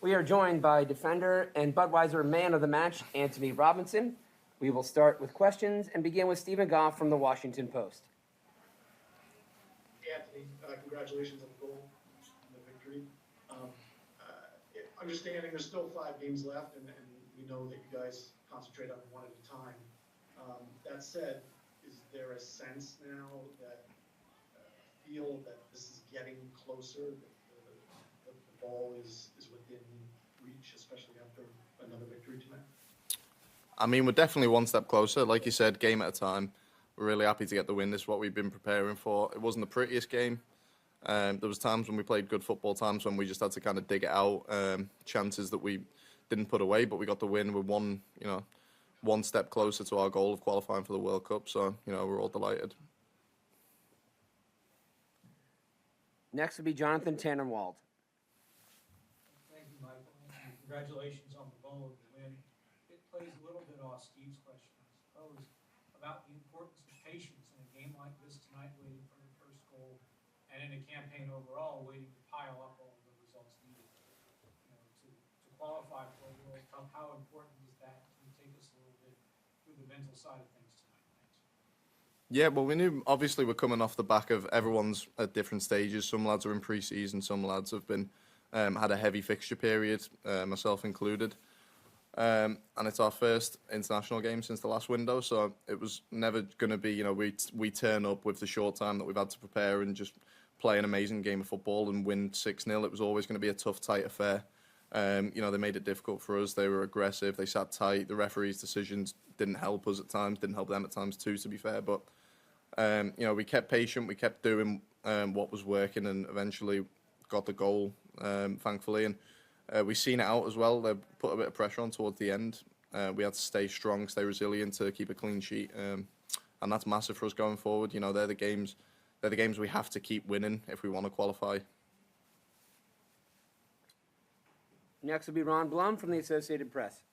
We are joined by defender and Budweiser man of the match, Antonee Robinson. We will start with questions and begin with Stephen Goff from the Washington Post. Hey, Anthony, congratulations on the goal and the victory. Understanding there's still 5 games left, and we know that you guys concentrate on one at a time. That said, is there a sense now that feel that this is getting closer, that the ball is within reach, especially after another victory tonight? I mean, we're definitely one step closer. Like you said, game at a time. We're really happy to get the win. This is what we've been preparing for. It wasn't the prettiest game. There was times when we played good football, times when we just had to kind of dig it out. Chances that we didn't put away, but we got the win. We're one step closer to our goal of qualifying for the World Cup. So, we're all delighted. Next will be Jonathan Tannenwald. Thank you, Michael, and congratulations on the goal of the win. It plays a little bit off Steve's question, I suppose, about the importance of patience in a game like this tonight, waiting for the first goal, and in a campaign overall, waiting to pile up all of the results needed to qualify for the World Cup. How important is that? Can you take us a little bit through the mental side of things tonight? Thanks. Yeah, well, we knew obviously we're coming off the back of everyone's at different stages. Some lads are in pre-season, some lads have been had a heavy fixture period, myself included. And it's our first international game since the last window, so it was never going to be, we turn up with the short time that we've had to prepare and just play an amazing game of football and win 6-0. It was always going to be a tough, tight affair. They made it difficult for us. They were aggressive. They sat tight. The referees' decisions didn't help us at times, didn't help them at times too, to be fair. But, we kept patient. We kept doing what was working and eventually got the goal, thankfully. And we've seen it out as well. They put a bit of pressure on towards the end. We had to stay strong, stay resilient to keep a clean sheet. And that's massive for us going forward. They're the games we have to keep winning if we want to qualify. Next will be Ron Blum from the Associated Press.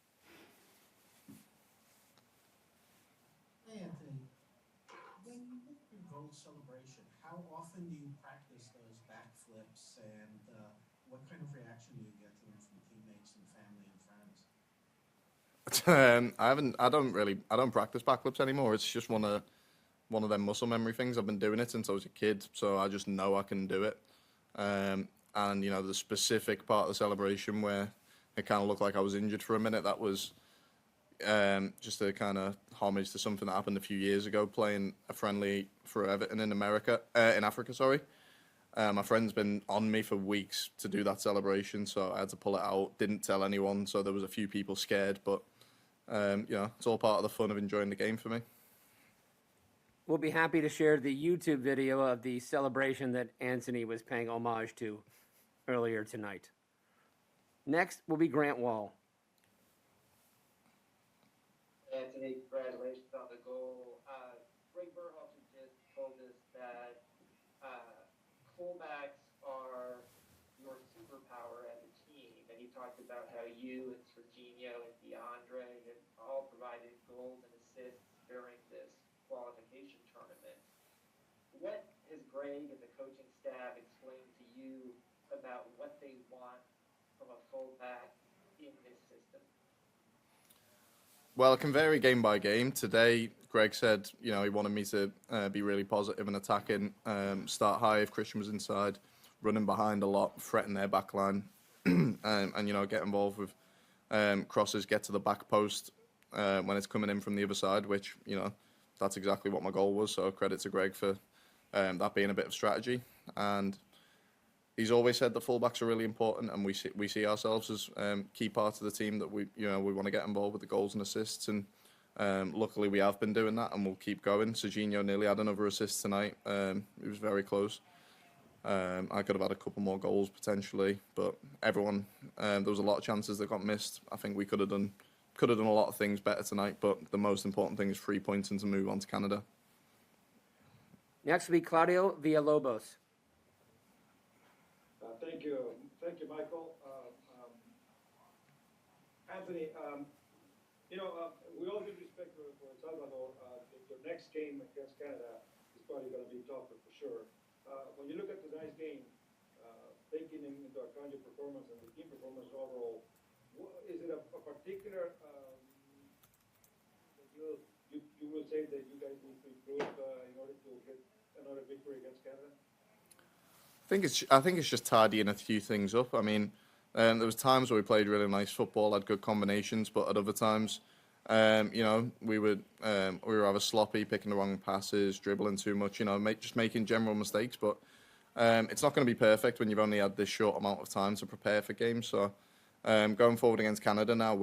Hey, Anthony. When you make your goal celebration, how often do you practice those backflips, and what kind of reaction do you get to them from teammates and family and friends? I don't practice backflips anymore. It's just one of them muscle memory things. I've been doing it since I was a kid, so I just know I can do it. And, the specific part of the celebration where it kind of looked like I was injured for a minute, that was just a kind of homage to something that happened a few years ago, playing a friendly for Everton in Africa, sorry. My friend's been on me for weeks to do that celebration, so I had to pull it out. Didn't tell anyone, so there was a few people scared, but, it's all part of the fun of enjoying the game for me. We'll be happy to share the YouTube video of the celebration that Anthony was paying homage to earlier tonight. Next will be Grant Wall. Anthony, congratulations on the goal. Greg Berhalter just told us that fullbacks are your superpower as a team, and he talked about how you and Serginho and DeAndre have all provided goals and assists during this qualification tournament. What has Greg and the coaching staff explained to you about what they want from a fullback in this system? Well, it can vary game by game. Today, Greg said, he wanted me to be really positive and attacking, start high if Christian was inside, running behind a lot, threaten their back line, and get involved with crosses, get to the back post when it's coming in from the other side, which, that's exactly what my goal was. So credit to Greg for that being a bit of strategy. And he's always said that fullbacks are really important, and we see ourselves as key parts of the team that we want to get involved with the goals and assists. And luckily we have been doing that, and we'll keep going. Serginho nearly had another assist tonight. It was very close. I could have had a couple more goals potentially, but everyone, there was a lot of chances that got missed. I think we could have done a lot of things better tonight, but the most important thing is 3 points and to move on to Canada. Next will be Claudio Villalobos. Thank you, Michael. Anthony, we all give respect for Salvador. Your next game against Canada is probably going to be tougher for sure. When you look at tonight's game, taking into account your performance and the team performance overall, particular that you will say that you guys need to improve in order to get another victory against Canada? I think it's just tidying a few things up. I mean, there was times where we played really nice football, had good combinations, but at other times, we were rather sloppy, picking the wrong passes, dribbling too much. Just making general mistakes. But it's not going to be perfect when you've only had this short amount of time to prepare for games. So going forward against Canada now,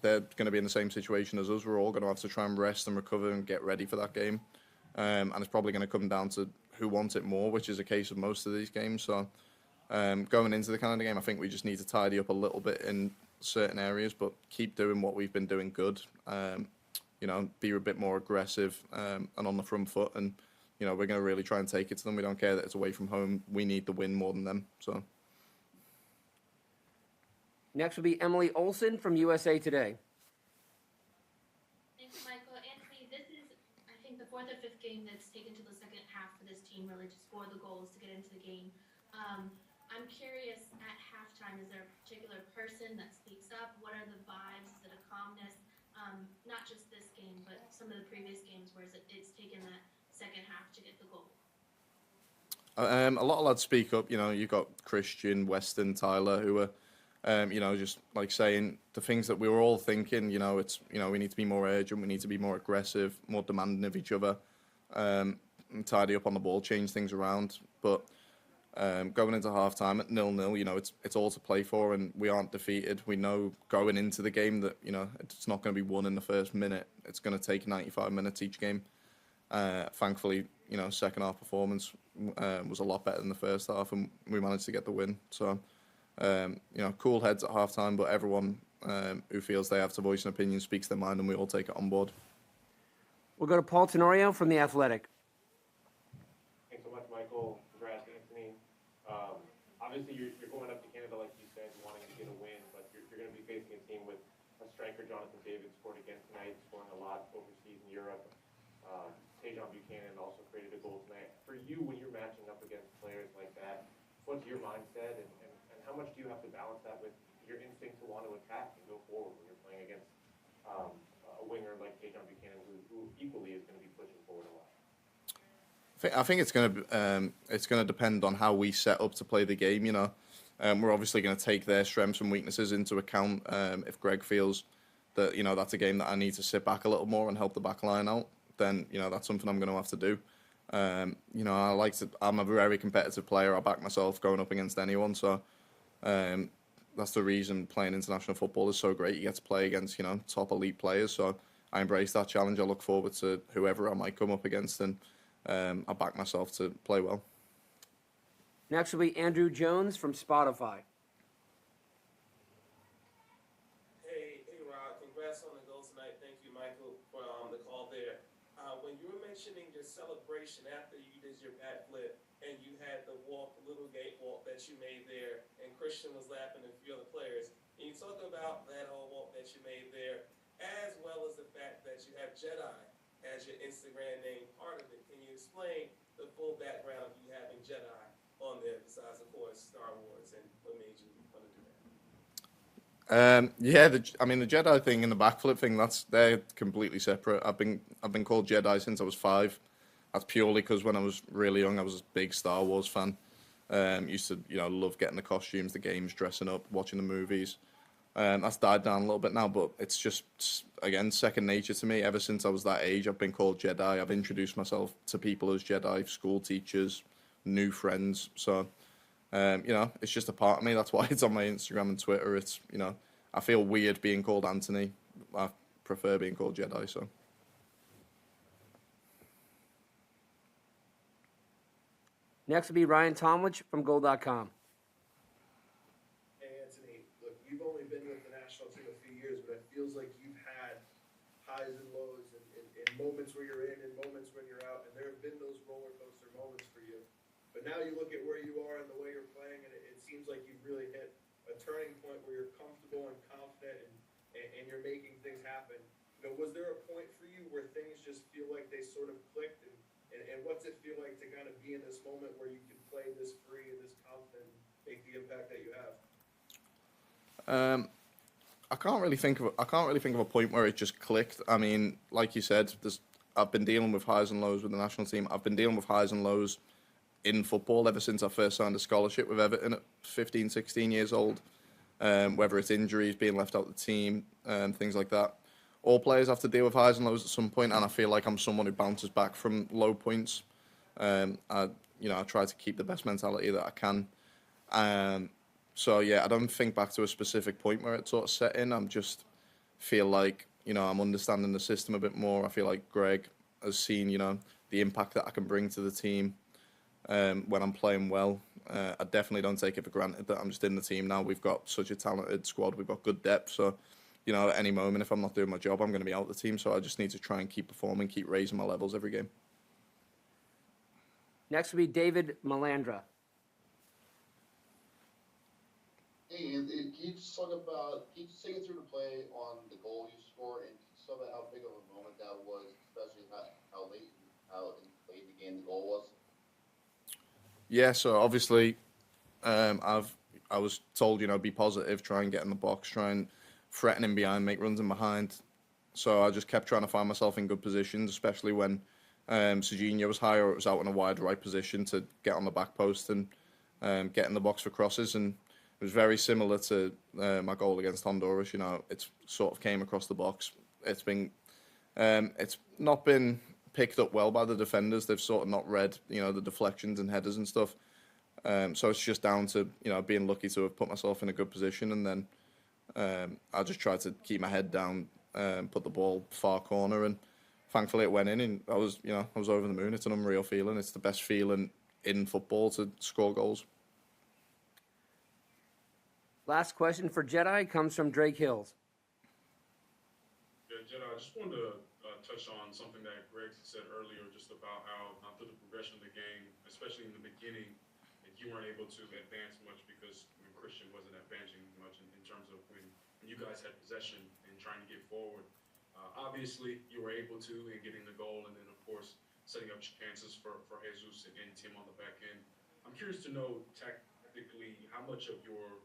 they're gonna be in the same situation as us. We're all gonna have to try and rest and recover and get ready for that game. And it's probably going to come down to who wants it more, which is a case of most of these games. So going into the Canada game, I think we just need to tidy up a little bit in certain areas, but keep doing what we've been doing good. Be a bit more aggressive and on the front foot. And, we're going to really try and take it to them. We don't care that it's away from home. We need the win more than them. So. Next will be Emily Olson from USA Today. Thanks, Michael. Anthony, this is, I think, the fourth or fifth game that's taken to the second half for this team, really, to score the goals to get into the game. I'm curious, at halftime, is there a particular person that speaks up? What are the vibes? Is it a calmness? Not just this game, but some of the previous games where it's taken that second half to get the goal. A lot of lads speak up. You've got Christian, Weston, Tyler, who are, just like saying the things that we were all thinking. We need to be more urgent, we need to be more aggressive, more demanding of each other, and tidy up on the ball, change things around. But going into half-time at 0-0, it's all to play for, and we aren't defeated. We know going into the game that, it's not going to be won in the first minute. It's going to take 95 minutes each game. Thankfully, second half performance was a lot better than the first half, and we managed to get the win. So, cool heads at half-time, but everyone who feels they have to voice an opinion speaks their mind, and we all take it on board. We'll go to Paul Tenorio from The Athletic. Thanks so much, Michael. Congrats, Anthony. Obviously, you're going up to Canada, like you said, wanting to get a win, but you're going to be facing a team with a striker, Jonathan David, scored again tonight, scoring a lot overseas in Europe. Tejan Buchanan also created a goal tonight. For you, when you're matching up against players like that, what's your mindset, and how much do you have to balance that with your instinct to want to attack and go forward when you're playing against a winger like Tejan Buchanan, who equally is going to be pushing forward a lot? I think it's going to depend on how we set up to play the game. We're obviously going to take their strengths and weaknesses into account. If Greg feels that that's a game that I need to sit back a little more and help the back line out, then that's something I'm going to have to do. I'm a very competitive player. I back myself going up against anyone. So that's the reason playing international football is so great. You get to play against top elite players. So I embrace that challenge. I look forward to whoever I might come up against, and I back myself to play well. Next will be Andrew Jones from Spotify. Hey, Rob. Congrats on the goal tonight. Thank you, Michael, for the call there. When you were mentioning your celebration after you did your backflip and you had the little gate walk that you made there, and Christian was laughing and a few other players, can you talk about that whole walk that you made there, as well as the fact that you have Jedi as your Instagram name part of it? Can you explain the full background of you having Jedi on there, besides, of course, Star Wars, and what made you want to do that? The Jedi thing and the backflip thing, they're completely separate. I've been called Jedi since I was 5. That's purely because when I was really young, I was a big Star Wars fan. Used to love getting the costumes, the games, dressing up, watching the movies. That's died down a little bit now, but it's just, again, second nature to me. Ever since I was that age, I've been called Jedi. I've introduced myself to people as Jedi, school teachers, new friends. So, it's just a part of me. That's why it's on my Instagram and Twitter. It's, I feel weird being called Anthony. I prefer being called Jedi, so. Next will be Ryan Tomlich from Goal.com. Hey, Anthony. Look, you've only been with the national team a few years, but it feels like you've had highs and lows and moments where you're in and moments when you're out, and there have been those roller coaster moments for you. But now you look at where you are and the way you're playing, and it seems like you've really hit a turning point where you're comfortable and confident and you're making things happen. Was there a point for you where things just feel like they sort of clicked, and what's it feel like to kind of be in this moment where you can play this free and this confident and make the impact that you have? I can't really think of a point where it just clicked. I mean, like you said, I've been dealing with highs and lows with the national team. I've been dealing with highs and lows in football ever since I first signed a scholarship with Everton at 15, 16 years old. Whether it's injuries, being left out of the team, things like that. All players have to deal with highs and lows at some point, and I feel like I'm someone who bounces back from low points. I try to keep the best mentality that I can. So yeah, I don't think back to a specific point where it sort of set in. I'm just feel like, I'm understanding the system a bit more. I feel like Greg has seen, the impact that I can bring to the team when I'm playing well. I definitely don't take it for granted that I'm just in the team now. We've got such a talented squad. We've got good depth. So, at any moment, if I'm not doing my job, I'm going to be out of the team. So I just need to try and keep performing, keep raising my levels every game. Next will be David Malandra. Hey, can you just take it through the play on the goal you scored and talk about how big of a moment that was, especially how late in the game the goal was? Yeah, so obviously, I was told, be positive, try and get in the box, try and threaten him behind, make runs in behind. So I just kept trying to find myself in good positions, especially when Serginho was high or it was out in a wide right position to get on the back post and get in the box for crosses. And it was very similar to my goal against Honduras. It sort of came across the box. It's not been picked up well by the defenders. They've sort of not read, the deflections and headers and stuff. So it's just down to, being lucky to have put myself in a good position. And then I just tried to keep my head down, put the ball far corner, and thankfully it went in. And I was over the moon. It's an unreal feeling. It's the best feeling in football to score goals. Last question for Jedi comes from Drake Hills. Yeah, Jedi, I just wanted to touch on something that Greg said earlier, just about how through the progression of the game, especially in the beginning, that you weren't able to advance much because Christian wasn't advancing much in terms of when you guys had possession and trying to get forward. Obviously, you were able to in getting the goal, and then, of course, setting up chances for Jesus and Tim on the back end. I'm curious to know tactically how much of your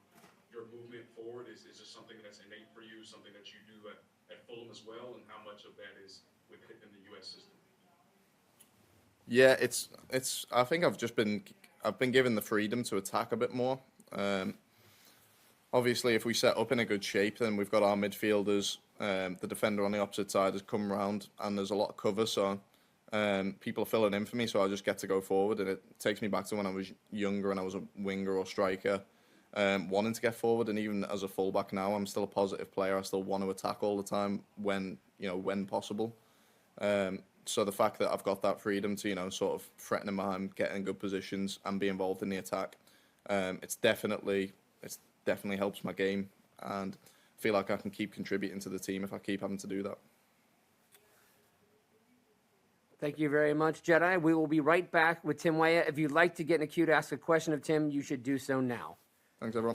movement forward is just something that's innate for you, something that you do at Fulham as well, and how much of that is within the U.S. system? Yeah, I think I've been given the freedom to attack a bit more. Obviously, if we set up in a good shape, then we've got our midfielders. The defender on the opposite side has come round, and there's a lot of cover, so people are filling in for me. So I just get to go forward, and it takes me back to when I was younger and I was a winger or striker. Wanting to get forward, and even as a fullback now, I'm still a positive player. I still want to attack all the time when possible. So the fact that I've got that freedom to sort of threaten behind, get in good positions, and be involved in the attack, it's definitely helps my game, and I feel like I can keep contributing to the team if I keep having to do that. Thank you very much, Jedi. We will be right back with Tim Weah. If you'd like to get in a queue to ask a question of Tim, you should do so now. Thanks, everyone.